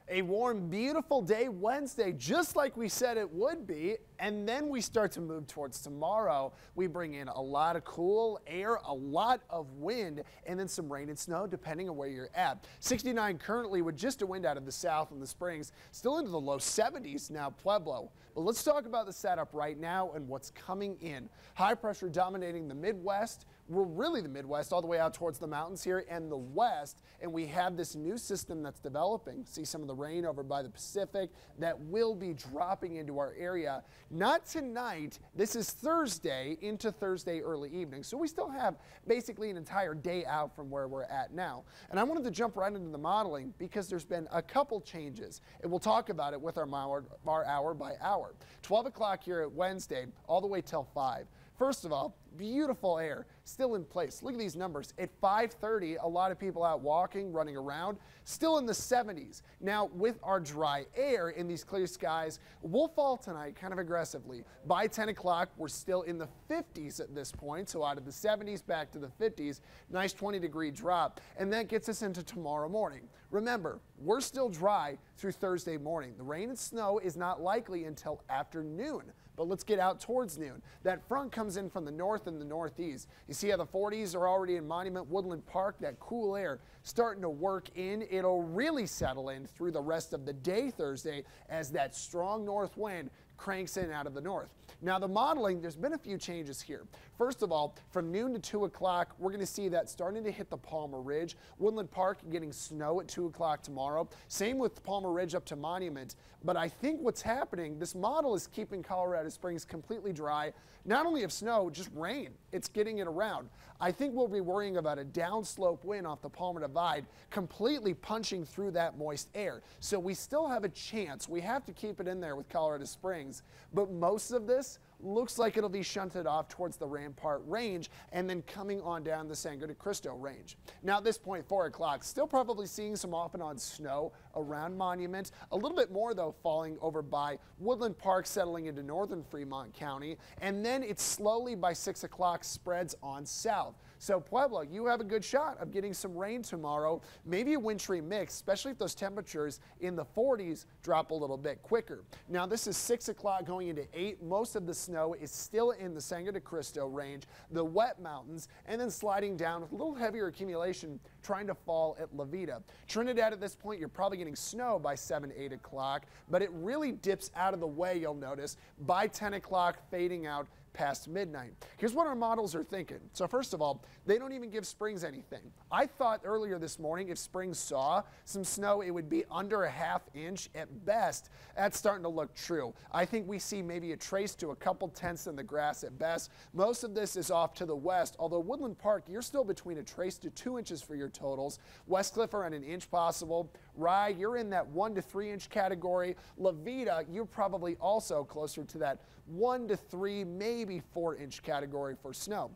A warm, beautiful day Wednesday, just like we said it would be. And then we start to move towards tomorrow. We bring in a lot of cool air, a lot of wind, and then some rain and snow, depending on where you're at. 69 currently with just a wind out of the south in the Springs, still into the low 70s now, Pueblo. But let's talk about the setup right now and what's coming in. High pressure dominating the Midwest. Well, really the Midwest, all the way out towards the mountains here and the west. And we have this new system that's developing. See some of the rain over by the Pacific that will be dropping into our area. Not tonight. This is Thursday into Thursday early evening. So we still have basically an entire day out from where we're at now. And I wanted to jump right into the modeling because there's been a couple changes. And we'll talk about it with our hour by hour. 12 o'clock here at Wednesday, all the way till 5. First of all, beautiful air still in place. Look at these numbers. At 5:30, a lot of people out walking, running around, still in the 70s. Now, with our dry air in these clear skies, we'll fall tonight kind of aggressively. By 10 o'clock, we're still in the 50s at this point. So out of the 70s back to the 50s, nice 20-degree drop. And that gets us into tomorrow morning. Remember, we're still dry through Thursday morning. The rain and snow is not likely until afternoon. But let's get out towards noon. That front comes in from the north and the northeast. You see how the 40s are already in Monument Woodland Park, that cool air starting to work in. It'll really settle in through the rest of the day Thursday as that strong north wind cranks in out of the north. Now the modeling, there's been a few changes here. First of all, from noon to 2 o'clock, we're going to see that starting to hit the Palmer Ridge. Woodland Park getting snow at 2 o'clock tomorrow. Same with Palmer Ridge up to Monument. But I think what's happening, this model is keeping Colorado Springs completely dry. Not only of snow, just rain. It's getting it around. I think we'll be worrying about a downslope wind off the Palmer Divide completely punching through that moist air. So we still have a chance. We have to keep it in there with Colorado Springs. But most of this looks like it'll be shunted off towards the Rampart Range and then coming on down the Sangre de Cristo Range. Now at this point, 4 o'clock, still probably seeing some off and on snow around Monument. A little bit more though falling over by Woodland Park, settling into northern Fremont County. And then it slowly by 6 o'clock spreads on south. So Pueblo, you have a good shot of getting some rain tomorrow, maybe a wintry mix, especially if those temperatures in the 40s drop a little bit quicker. Now this is 6 o'clock going into 8. Most of the snow is still in the Sangre de Cristo Range, the wet mountains, and then sliding down with a little heavier accumulation trying to fall at La Veta. Trinidad at this point, you're probably getting snow by 7, 8 o'clock, but it really dips out of the way, you'll notice, by 10 o'clock fading out past midnight. Here's what our models are thinking. So first of all, they don't even give Springs anything. I thought earlier this morning if Springs saw some snow, it would be under a ½ inch at best. That's starting to look true. I think we see maybe a trace to a couple tenths in the grass at best. Most of this is off to the west, although Woodland Park, you're still between a trace to 2 inches for your totals. Westcliff around an inch possible. Rye, you're in that 1 to 3 inch category. La Veta, you're probably also closer to that 1 to 3, maybe 4 inch category for snow.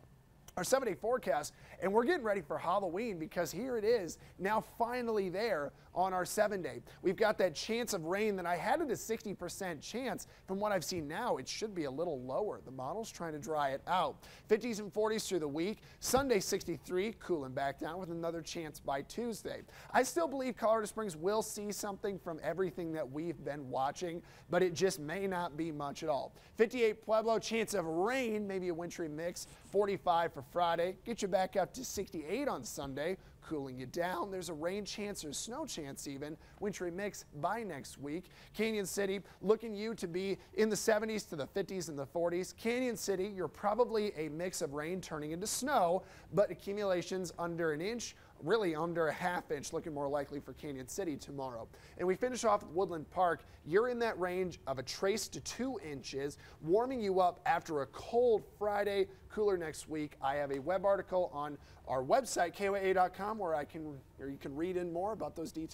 Our 7-day forecast, and we're getting ready for Halloween because here it is now finally there on our 7-day. We've got that chance of rain that I had at a 60% chance. From what I've seen now, it should be a little lower. The model's trying to dry it out. 50s and 40s through the week. Sunday 63, cooling back down with another chance by Tuesday. I still believe Colorado Springs will see something from everything that we've been watching, but it just may not be much at all. 58 Pueblo, chance of rain, maybe a wintry mix. 45 for Friday. Get you back up to 68 on Sunday, cooling you down. There's a rain chance or snow chance even, wintry mix by next week. Canyon City, looking you to be in the 70s to the 50s and the 40s. Canyon City, you're probably a mix of rain turning into snow, but accumulations under an inch, really under a ½ inch, looking more likely for Canyon City tomorrow. And we finish off with Woodland Park. You're in that range of a trace to 2 inches, warming you up after a cold Friday, cooler next week. I have a web article on our website, KOAA.com, where you can read in more about those details.